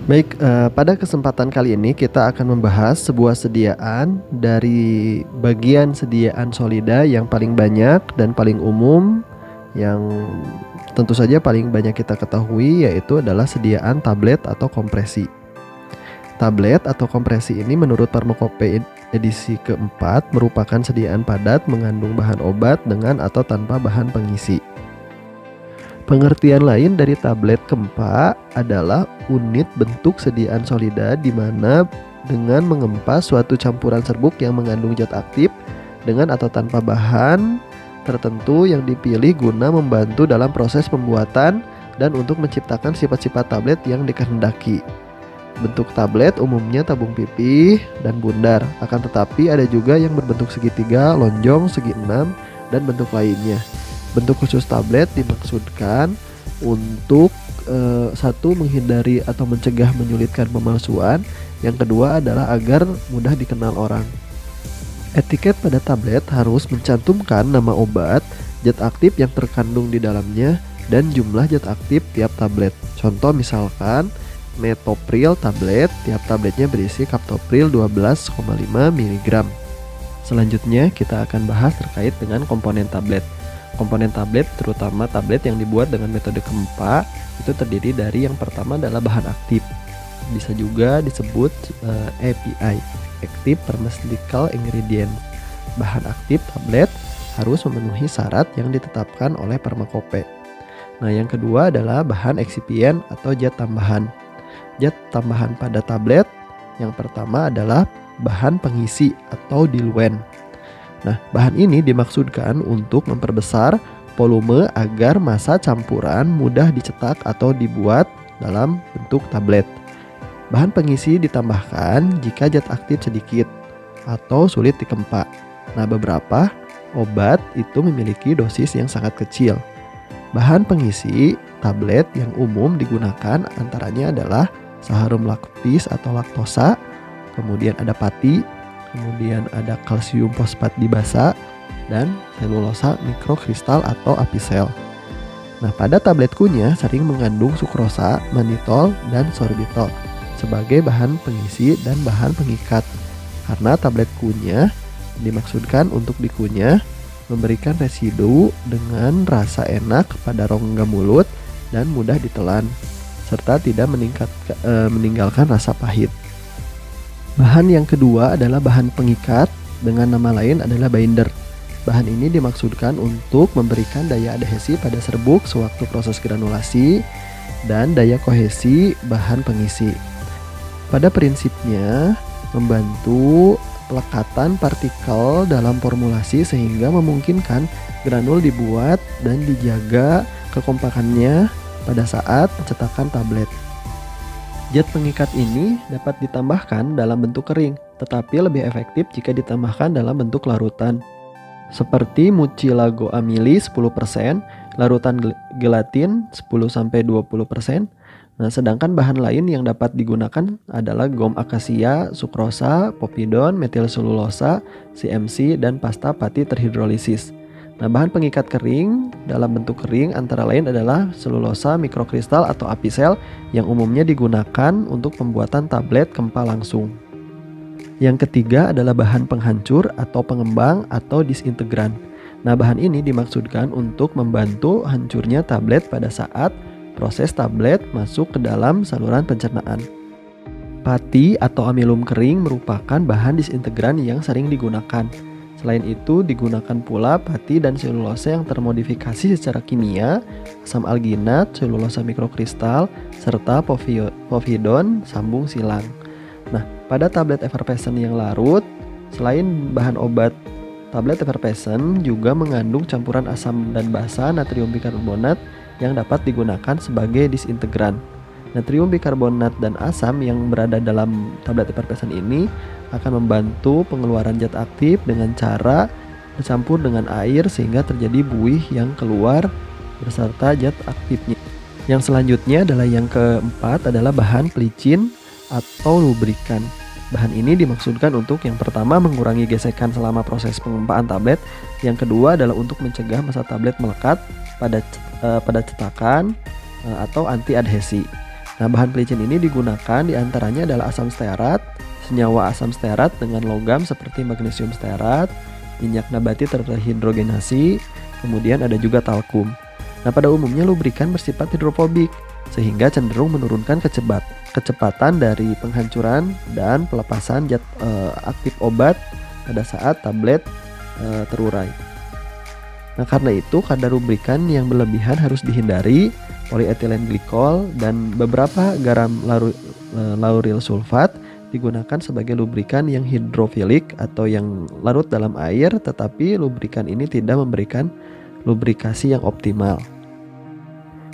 Baik, pada kesempatan kali ini kita akan membahas sebuah sediaan dari bagian sediaan Solida yang paling banyak dan paling umum, yang tentu saja paling banyak kita ketahui, yaitu adalah sediaan tablet atau kompresi. Tablet atau kompresi ini menurut Pharmacopeia edisi keempat merupakan sediaan padat mengandung bahan obat dengan atau tanpa bahan pengisi. Pengertian lain dari tablet KEMPA adalah unit bentuk sediaan Solida di mana dengan mengempas suatu campuran serbuk yang mengandung zat aktif dengan atau tanpa bahan tertentu yang dipilih guna membantu dalam proses pembuatan dan untuk menciptakan sifat-sifat tablet yang dikehendaki. Bentuk tablet umumnya tabung pipih dan bundar, akan tetapi ada juga yang berbentuk segitiga, lonjong, segi enam, dan bentuk lainnya. Bentuk khusus tablet dimaksudkan untuk satu, menghindari atau mencegah menyulitkan pemalsuan. Yang kedua adalah agar mudah dikenal orang. Etiket pada tablet harus mencantumkan nama obat, zat aktif yang terkandung di dalamnya, dan jumlah zat aktif tiap tablet. Contoh misalkan metopril tablet, tiap tabletnya berisi captopril 12,5 mg. Selanjutnya kita akan bahas terkait dengan komponen tablet. Komponen tablet, terutama tablet yang dibuat dengan metode KEMPA, itu terdiri dari yang pertama adalah bahan aktif. Bisa juga disebut API, Active Pharmaceutical Ingredient. Bahan aktif tablet harus memenuhi syarat yang ditetapkan oleh Pharmacopeia. Nah, yang kedua adalah bahan eksipien atau zat tambahan. Zat tambahan pada tablet yang pertama adalah bahan pengisi atau diluent. Nah, bahan ini dimaksudkan untuk memperbesar volume agar massa campuran mudah dicetak atau dibuat dalam bentuk tablet. Bahan pengisi ditambahkan jika zat aktif sedikit atau sulit dikempa. Nah, beberapa obat itu memiliki dosis yang sangat kecil. Bahan pengisi tablet yang umum digunakan antaranya adalah saharum laktis atau laktosa, kemudian ada pati, kemudian ada kalsium fosfat dibasa, dan selulosa mikrokristal atau apisel. Nah, pada tablet kunyah sering mengandung sukrosa, manitol, dan sorbitol sebagai bahan pengisi dan bahan pengikat. Karena tablet kunyah dimaksudkan untuk dikunyah, memberikan residu dengan rasa enak pada rongga mulut dan mudah ditelan, serta tidak meninggalkan rasa pahit. Bahan yang kedua adalah bahan pengikat, dengan nama lain adalah binder. Bahan ini dimaksudkan untuk memberikan daya adhesi pada serbuk sewaktu proses granulasi dan daya kohesi bahan pengisi. Pada prinsipnya, membantu pelekatan partikel dalam formulasi sehingga memungkinkan granul dibuat dan dijaga kekompakannya pada saat pencetakan tablet. Zat pengikat ini dapat ditambahkan dalam bentuk kering, tetapi lebih efektif jika ditambahkan dalam bentuk larutan. Seperti mucilagoamili 10%, larutan gelatin 10-20%. Nah, sedangkan bahan lain yang dapat digunakan adalah gom akasia, sukrosa, popidon, metilselulosa, CMC, dan pasta pati terhidrolisis. Nah, bahan pengikat kering dalam bentuk kering antara lain adalah selulosa mikrokristal atau apisel yang umumnya digunakan untuk pembuatan tablet KEMPA langsung. Yang ketiga adalah bahan penghancur atau pengembang atau disintegran. Nah, bahan ini dimaksudkan untuk membantu hancurnya tablet pada saat proses tablet masuk ke dalam saluran pencernaan. Pati atau amilum kering merupakan bahan disintegran yang sering digunakan. Selain itu, digunakan pula pati dan selulosa yang termodifikasi secara kimia, asam alginat, selulosa mikrokristal, serta povidon sambung silang. Nah, pada tablet effervescent yang larut, selain bahan obat, tablet effervescent juga mengandung campuran asam dan basa natrium bikarbonat yang dapat digunakan sebagai disintegran. Natrium bikarbonat dan asam yang berada dalam tablet effervescent ini akan membantu pengeluaran zat aktif dengan cara bercampur dengan air sehingga terjadi buih yang keluar beserta zat aktifnya. Yang selanjutnya adalah yang keempat adalah bahan pelicin atau lubrikan. Bahan ini dimaksudkan untuk yang pertama mengurangi gesekan selama proses pengempaan tablet, yang kedua adalah untuk mencegah massa tablet melekat pada cetakan atau anti adhesi. Nah, bahan pelicin ini digunakan diantaranya adalah asam stearat, senyawa asam stearat dengan logam seperti magnesium stearat, minyak nabati terhidrogenasi, kemudian ada juga talkum. Nah, pada umumnya lubrikan bersifat hidrofobik, sehingga cenderung menurunkan kecepatan dari penghancuran dan pelepasan zat aktif obat pada saat tablet terurai. Nah, karena itu kadar lubrikan yang berlebihan harus dihindari. Polyethylene glikol dan beberapa garam lauryl sulfat digunakan sebagai lubrikan yang hidrofilik atau yang larut dalam air, tetapi lubrikan ini tidak memberikan lubrikasi yang optimal.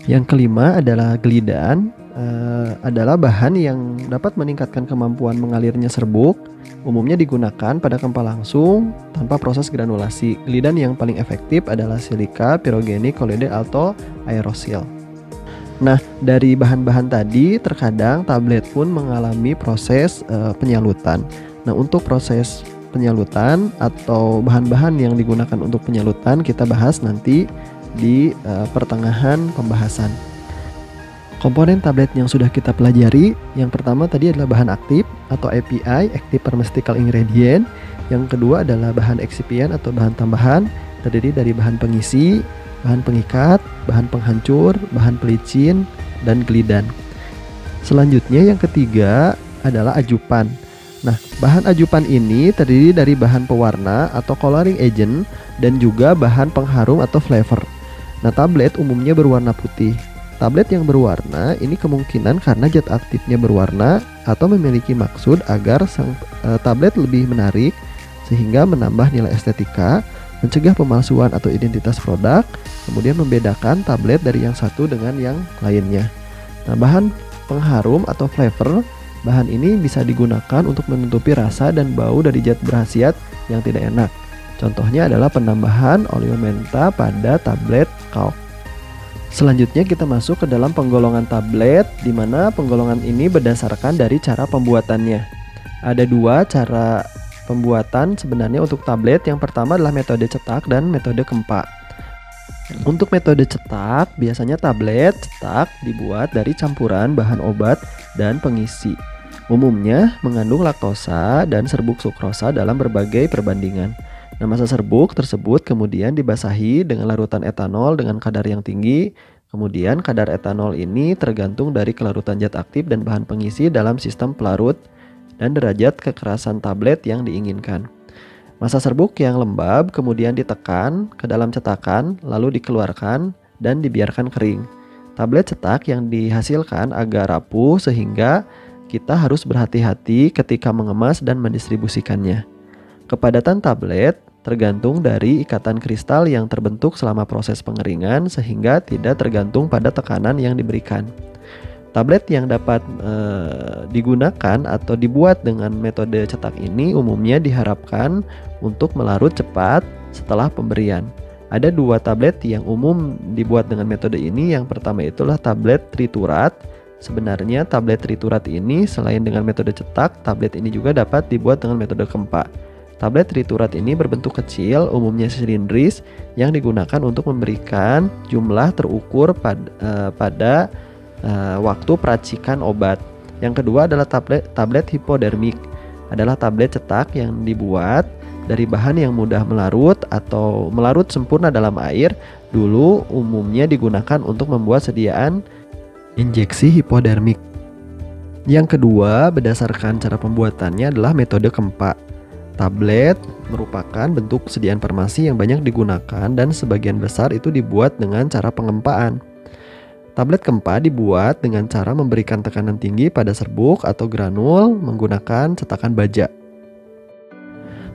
Yang kelima adalah glidan, adalah bahan yang dapat meningkatkan kemampuan mengalirnya serbuk. Umumnya digunakan pada kempa langsung tanpa proses granulasi. Glidan yang paling efektif adalah silika, pirogenik, kolloide, atau aerosil. Nah, dari bahan-bahan tadi terkadang tablet pun mengalami proses penyalutan. Nah, untuk proses penyalutan atau bahan-bahan yang digunakan untuk penyalutan kita bahas nanti di pertengahan pembahasan. Komponen tablet yang sudah kita pelajari, yang pertama tadi adalah bahan aktif atau API, Active Pharmaceutical Ingredient. Yang kedua adalah bahan eksipien atau bahan tambahan, terdiri dari bahan pengisi, bahan pengikat, bahan penghancur, bahan pelicin, dan glidan. Selanjutnya yang ketiga adalah ajupan. Nah, bahan ajupan ini terdiri dari bahan pewarna atau coloring agent dan juga bahan pengharum atau flavor. Nah, tablet umumnya berwarna putih. Tablet yang berwarna ini kemungkinan karena zat aktifnya berwarna atau memiliki maksud agar sang tablet lebih menarik sehingga menambah nilai estetika, mencegah pemalsuan atau identitas produk, kemudian membedakan tablet dari yang satu dengan yang lainnya. Nah, bahan pengharum atau flavor, bahan ini bisa digunakan untuk menutupi rasa dan bau dari zat berkhasiat yang tidak enak. Contohnya adalah penambahan oleomenta pada tablet Calc. Selanjutnya kita masuk ke dalam penggolongan tablet, di mana penggolongan ini berdasarkan dari cara pembuatannya. Ada dua cara pembuatan sebenarnya untuk tablet. Yang pertama adalah metode cetak dan metode kempa. Untuk metode cetak, biasanya tablet cetak dibuat dari campuran bahan obat dan pengisi. Umumnya mengandung laktosa dan serbuk sukrosa dalam berbagai perbandingan. Nah, masa serbuk tersebut kemudian dibasahi dengan larutan etanol dengan kadar yang tinggi. Kemudian kadar etanol ini tergantung dari kelarutan zat aktif dan bahan pengisi dalam sistem pelarut dan derajat kekerasan tablet yang diinginkan. Masa serbuk yang lembab kemudian ditekan ke dalam cetakan lalu dikeluarkan dan dibiarkan kering. Tablet cetak yang dihasilkan agak rapuh sehingga kita harus berhati-hati ketika mengemas dan mendistribusikannya. Kepadatan tablet tergantung dari ikatan kristal yang terbentuk selama proses pengeringan sehingga tidak tergantung pada tekanan yang diberikan. Tablet yang dapat digunakan atau dibuat dengan metode cetak ini umumnya diharapkan untuk melarut cepat setelah pemberian. Ada dua tablet yang umum dibuat dengan metode ini. Yang pertama itulah tablet triturat. Sebenarnya tablet triturat ini selain dengan metode cetak, tablet ini juga dapat dibuat dengan metode kempa. Tablet triturat ini berbentuk kecil, umumnya silindris, yang digunakan untuk memberikan jumlah terukur pada waktu peracikan obat. Yang kedua adalah tablet hipodermik. Adalah tablet cetak yang dibuat dari bahan yang mudah melarut atau melarut sempurna dalam air. Dulu umumnya digunakan untuk membuat sediaan injeksi hipodermik. Yang kedua, berdasarkan cara pembuatannya adalah metode kempa. Tablet merupakan bentuk sediaan farmasi yang banyak digunakan dan sebagian besar itu dibuat dengan cara pengempaan. Tablet kempa dibuat dengan cara memberikan tekanan tinggi pada serbuk atau granul menggunakan cetakan baja.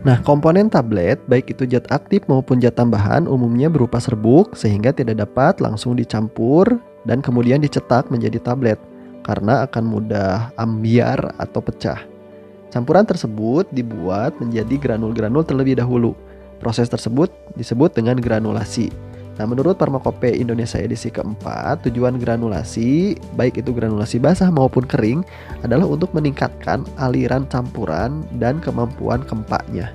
Nah, komponen tablet baik itu zat aktif maupun zat tambahan umumnya berupa serbuk sehingga tidak dapat langsung dicampur dan kemudian dicetak menjadi tablet karena akan mudah ambiar atau pecah. Campuran tersebut dibuat menjadi granul-granul terlebih dahulu. Proses tersebut disebut dengan granulasi. Nah, menurut Pharmacopeia Indonesia edisi keempat, tujuan granulasi, baik itu granulasi basah maupun kering, adalah untuk meningkatkan aliran campuran dan kemampuan kempanya.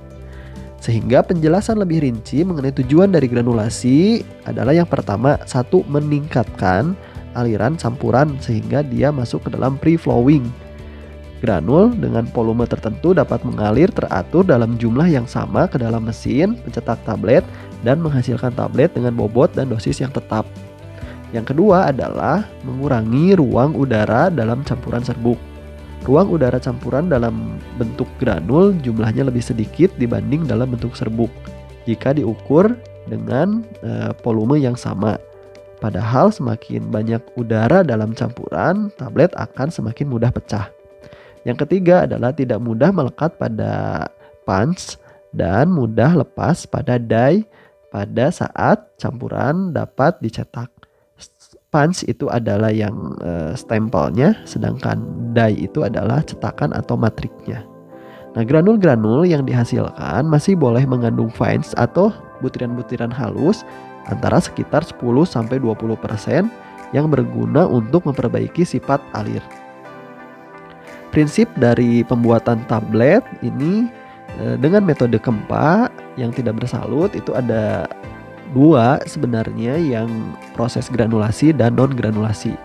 Sehingga penjelasan lebih rinci mengenai tujuan dari granulasi adalah yang pertama, satu, meningkatkan aliran campuran sehingga dia masuk ke dalam free flowing. Granul dengan volume tertentu dapat mengalir teratur dalam jumlah yang sama ke dalam mesin pencetak tablet dan menghasilkan tablet dengan bobot dan dosis yang tetap. Yang kedua adalah mengurangi ruang udara dalam campuran serbuk. Ruang udara campuran dalam bentuk granul jumlahnya lebih sedikit dibanding dalam bentuk serbuk jika diukur dengan volume yang sama. Padahal semakin banyak udara dalam campuran, tablet akan semakin mudah pecah. Yang ketiga adalah tidak mudah melekat pada punch dan mudah lepas pada die pada saat campuran dapat dicetak. Punch itu adalah yang stempelnya, sedangkan die itu adalah cetakan atau matriknya. Nah, granul-granul yang dihasilkan masih boleh mengandung fines atau butiran-butiran halus antara sekitar 10-20% yang berguna untuk memperbaiki sifat alir. Prinsip dari pembuatan tablet ini dengan metode Kempa yang tidak bersalut itu ada dua sebenarnya, yang proses granulasi dan non granulasi.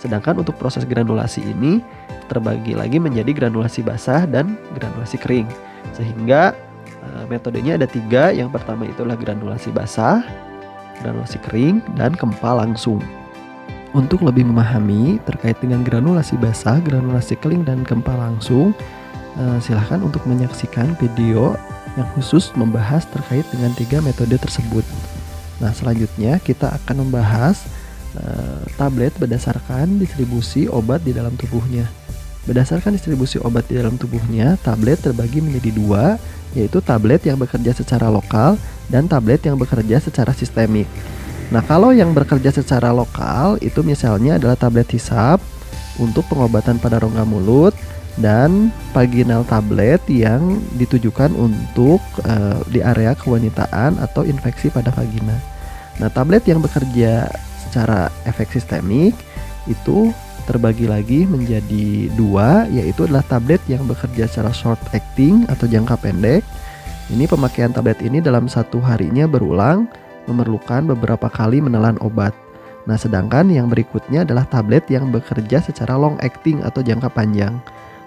Sedangkan untuk proses granulasi ini terbagi lagi menjadi granulasi basah dan granulasi kering. Sehingga metodenya ada tiga. Yang pertama itulah granulasi basah, granulasi kering, dan Kempa langsung. Untuk lebih memahami terkait dengan granulasi basah, granulasi kering, dan Kempa langsung, silahkan untuk menyaksikan video yang khusus membahas terkait dengan tiga metode tersebut. Nah, selanjutnya kita akan membahas tablet berdasarkan distribusi obat di dalam tubuhnya. Berdasarkan distribusi obat di dalam tubuhnya, tablet terbagi menjadi dua, yaitu tablet yang bekerja secara lokal dan tablet yang bekerja secara sistemik. Nah, kalau yang bekerja secara lokal itu misalnya adalah tablet hisap untuk pengobatan pada rongga mulut dan vaginal tablet yang ditujukan untuk di area kewanitaan atau infeksi pada vagina. Nah, tablet yang bekerja secara efek sistemik itu terbagi lagi menjadi dua, yaitu adalah tablet yang bekerja secara short acting atau jangka pendek. Ini pemakaian tablet ini dalam satu harinya berulang, memerlukan beberapa kali menelan obat. Nah, sedangkan yang berikutnya adalah tablet yang bekerja secara long acting atau jangka panjang.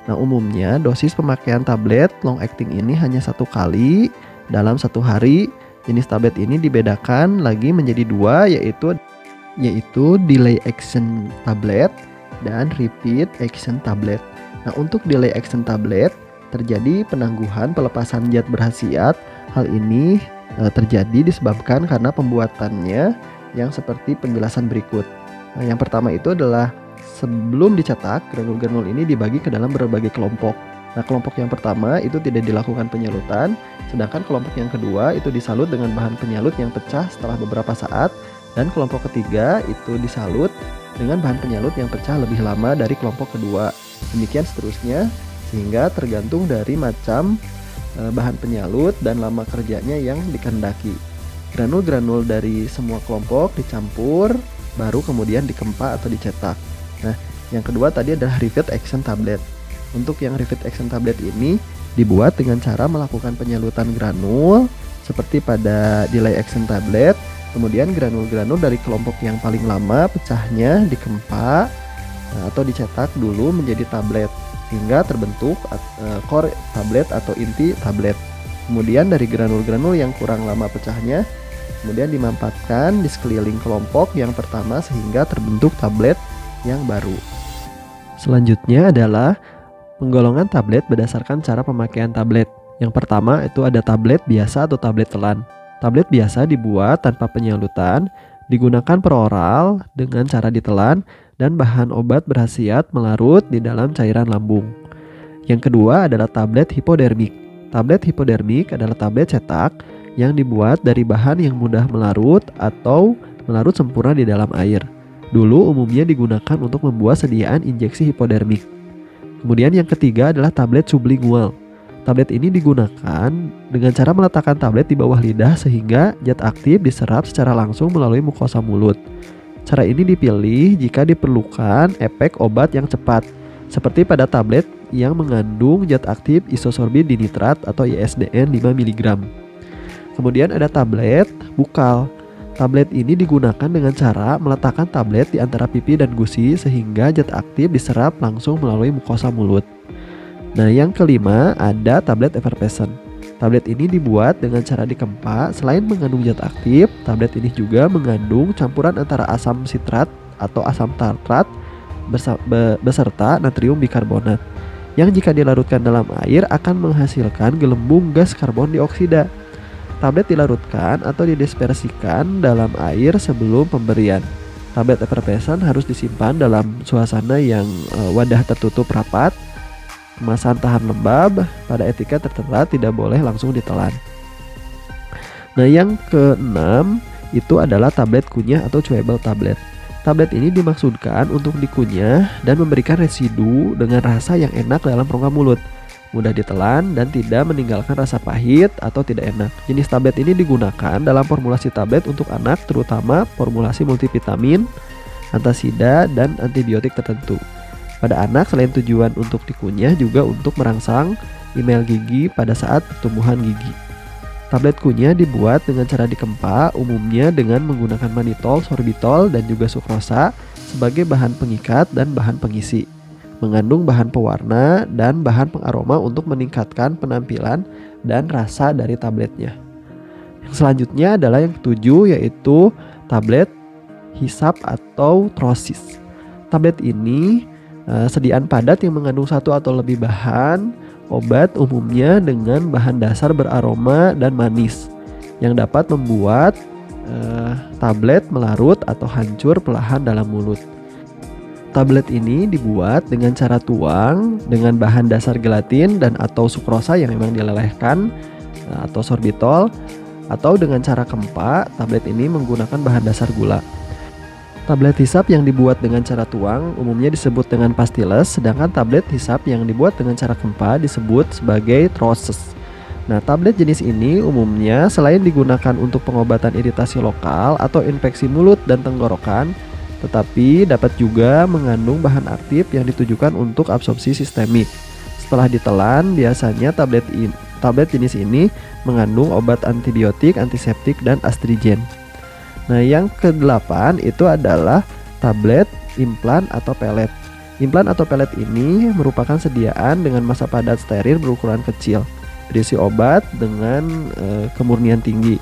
Nah, umumnya dosis pemakaian tablet long acting ini hanya satu kali dalam satu hari. Jenis tablet ini dibedakan lagi menjadi dua, yaitu delay action tablet dan repeat action tablet. Nah, untuk delay action tablet terjadi penangguhan pelepasan zat berkhasiat. Hal ini terjadi disebabkan karena pembuatannya yang seperti penjelasan berikut. Nah, yang pertama itu adalah sebelum dicetak, granul-granul ini dibagi ke dalam berbagai kelompok. Nah, kelompok yang pertama itu tidak dilakukan penyalutan, sedangkan kelompok yang kedua itu disalut dengan bahan penyalut yang pecah setelah beberapa saat, dan kelompok ketiga itu disalut dengan bahan penyalut yang pecah lebih lama dari kelompok kedua. Demikian seterusnya, sehingga tergantung dari macam bahan penyalut dan lama kerjanya yang dikehendaki. Granul-granul dari semua kelompok dicampur, baru kemudian dikempa atau dicetak. Nah, yang kedua tadi adalah repeat action tablet. Untuk yang repeat action tablet ini dibuat dengan cara melakukan penyalutan granul seperti pada delay action tablet. Kemudian granul-granul dari kelompok yang paling lama pecahnya dikempa atau dicetak dulu menjadi tablet, hingga terbentuk core tablet atau inti tablet. Kemudian dari granul-granul yang kurang lama pecahnya kemudian dimampatkan di sekeliling kelompok yang pertama sehingga terbentuk tablet yang baru. Selanjutnya adalah penggolongan tablet berdasarkan cara pemakaian tablet. Yang pertama itu ada tablet biasa atau tablet telan. Tablet biasa dibuat tanpa penyalutan, digunakan per oral dengan cara ditelan, dan bahan obat berkhasiat melarut di dalam cairan lambung. Yang kedua adalah tablet hipodermik. Tablet hipodermik adalah tablet cetak yang dibuat dari bahan yang mudah melarut atau melarut sempurna di dalam air. Dulu umumnya digunakan untuk membuat sediaan injeksi hipodermik. Kemudian yang ketiga adalah tablet sublingual. Tablet ini digunakan dengan cara meletakkan tablet di bawah lidah sehingga zat aktif diserap secara langsung melalui mukosa mulut. Cara ini dipilih jika diperlukan efek obat yang cepat, seperti pada tablet yang mengandung zat aktif isosorbit dinitrat atau ISDN 5 mg. Kemudian ada tablet bukal. Tablet ini digunakan dengan cara meletakkan tablet di antara pipi dan gusi sehingga zat aktif diserap langsung melalui mukosa mulut. Nah, yang kelima ada tablet effervescent. Tablet ini dibuat dengan cara dikempa. Selain mengandung zat aktif, tablet ini juga mengandung campuran antara asam sitrat atau asam tartrat beserta natrium bikarbonat yang jika dilarutkan dalam air akan menghasilkan gelembung gas karbon dioksida. Tablet dilarutkan atau didispersikan dalam air sebelum pemberian. Tablet effervescent harus disimpan dalam suasana yang wadah tertutup rapat, kemasan tahan lembab, pada etika tertera tidak boleh langsung ditelan. Nah, yang keenam itu adalah tablet kunyah atau chewable tablet. Tablet ini dimaksudkan untuk dikunyah dan memberikan residu dengan rasa yang enak dalam rongga mulut, mudah ditelan dan tidak meninggalkan rasa pahit atau tidak enak. Jenis tablet ini digunakan dalam formulasi tablet untuk anak, terutama formulasi multivitamin, antasida, dan antibiotik tertentu. Pada anak, selain tujuan untuk dikunyah juga untuk merangsang email gigi pada saat pertumbuhan gigi. Tablet kunyah dibuat dengan cara dikempa, umumnya dengan menggunakan manitol, sorbitol, dan juga sukrosa sebagai bahan pengikat dan bahan pengisi. Mengandung bahan pewarna dan bahan pengaroma untuk meningkatkan penampilan dan rasa dari tabletnya. Yang selanjutnya adalah yang ketujuh, yaitu tablet hisap atau trosis. Tablet ini sediaan padat yang mengandung satu atau lebih bahan obat, umumnya dengan bahan dasar beraroma dan manis yang dapat membuat tablet melarut atau hancur perlahan dalam mulut. Tablet ini dibuat dengan cara tuang dengan bahan dasar gelatin dan atau sukrosa yang memang dilelehkan atau sorbitol, atau dengan cara kempa. Tablet ini menggunakan bahan dasar gula. Tablet hisap yang dibuat dengan cara tuang umumnya disebut dengan pastilles, sedangkan tablet hisap yang dibuat dengan cara kempa disebut sebagai troches. Nah, tablet jenis ini umumnya selain digunakan untuk pengobatan iritasi lokal atau infeksi mulut dan tenggorokan, tetapi dapat juga mengandung bahan aktif yang ditujukan untuk absorpsi sistemik. Setelah ditelan, biasanya tablet jenis ini mengandung obat antibiotik, antiseptik, dan astringen. Nah, yang ke-8 itu adalah tablet implan atau pelet. Implan atau pelet ini merupakan sediaan dengan massa padat steril berukuran kecil, berisi obat dengan kemurnian tinggi,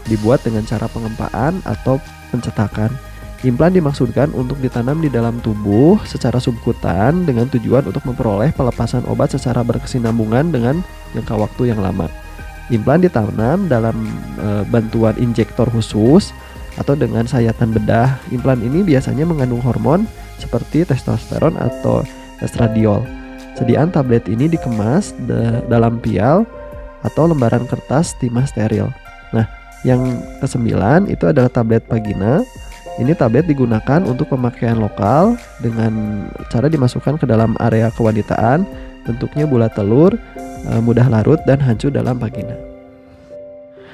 dibuat dengan cara pengempaan atau pencetakan. Implan dimaksudkan untuk ditanam di dalam tubuh secara subkutan dengan tujuan untuk memperoleh pelepasan obat secara berkesinambungan dengan jangka waktu yang lama. Implan ditanam dalam bantuan injektor khusus atau dengan sayatan bedah. Implan ini biasanya mengandung hormon seperti testosteron atau estradiol. Sediaan tablet ini dikemas dalam pial atau lembaran kertas timah steril. Nah, yang ke-9 itu adalah tablet vagina. Ini tablet digunakan untuk pemakaian lokal dengan cara dimasukkan ke dalam area kewanitaan. Bentuknya bulat telur, mudah larut dan hancur dalam vagina.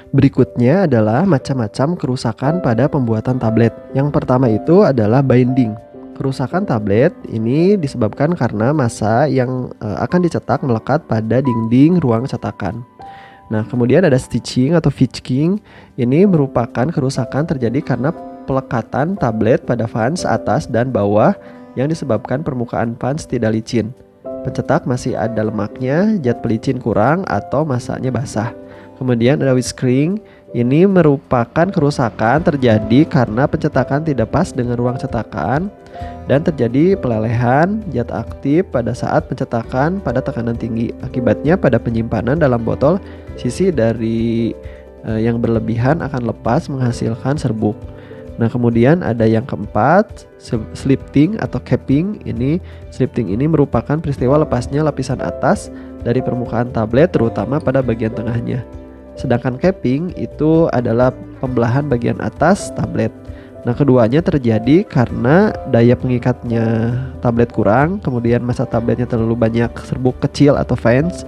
Berikutnya adalah macam-macam kerusakan pada pembuatan tablet. Yang pertama itu adalah binding. Kerusakan tablet ini disebabkan karena massa yang akan dicetak melekat pada dinding ruang cetakan. Nah, kemudian ada stitching atau fitching. Ini merupakan kerusakan terjadi karena pelekatan tablet pada fans atas dan bawah yang disebabkan permukaan fans tidak licin. Pencetak masih ada lemaknya, zat pelicin kurang, atau massanya basah. Kemudian ada whiskering. Ini merupakan kerusakan terjadi karena pencetakan tidak pas dengan ruang cetakan dan terjadi pelelehan zat aktif pada saat pencetakan pada tekanan tinggi. Akibatnya pada penyimpanan dalam botol, sisi dari yang berlebihan akan lepas menghasilkan serbuk. Nah, kemudian ada yang keempat, slifting atau capping. Slifting ini merupakan peristiwa lepasnya lapisan atas dari permukaan tablet terutama pada bagian tengahnya. Sedangkan capping itu adalah pembelahan bagian atas tablet. Nah, keduanya terjadi karena daya pengikatnya tablet kurang, kemudian massa tabletnya terlalu banyak serbuk kecil atau fans,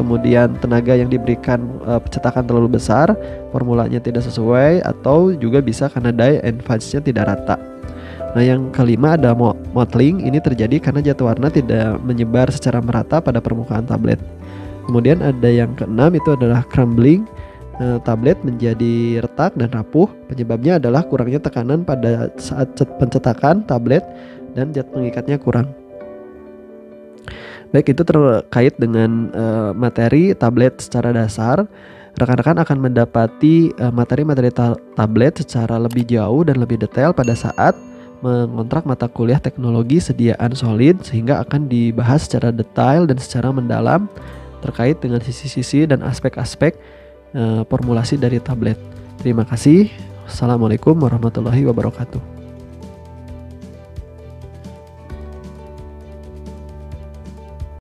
kemudian tenaga yang diberikan pencetakan terlalu besar, formulanya tidak sesuai, atau juga bisa karena dye and fudge-nya tidak rata. Nah, yang kelima ada mottling. Ini terjadi karena zat warna tidak menyebar secara merata pada permukaan tablet. Kemudian ada yang keenam itu adalah crumbling. tablet menjadi retak dan rapuh. Penyebabnya adalah kurangnya tekanan pada saat pencetakan tablet dan zat pengikatnya kurang. Baik, itu terkait dengan materi tablet secara dasar. Rekan-rekan akan mendapati materi-materi tablet secara lebih jauh dan lebih detail pada saat mengontrak mata kuliah teknologi sediaan Solid, sehingga akan dibahas secara detail dan secara mendalam terkait dengan sisi-sisi dan aspek-aspek formulasi dari tablet. Terima kasih. Assalamualaikum warahmatullahi wabarakatuh.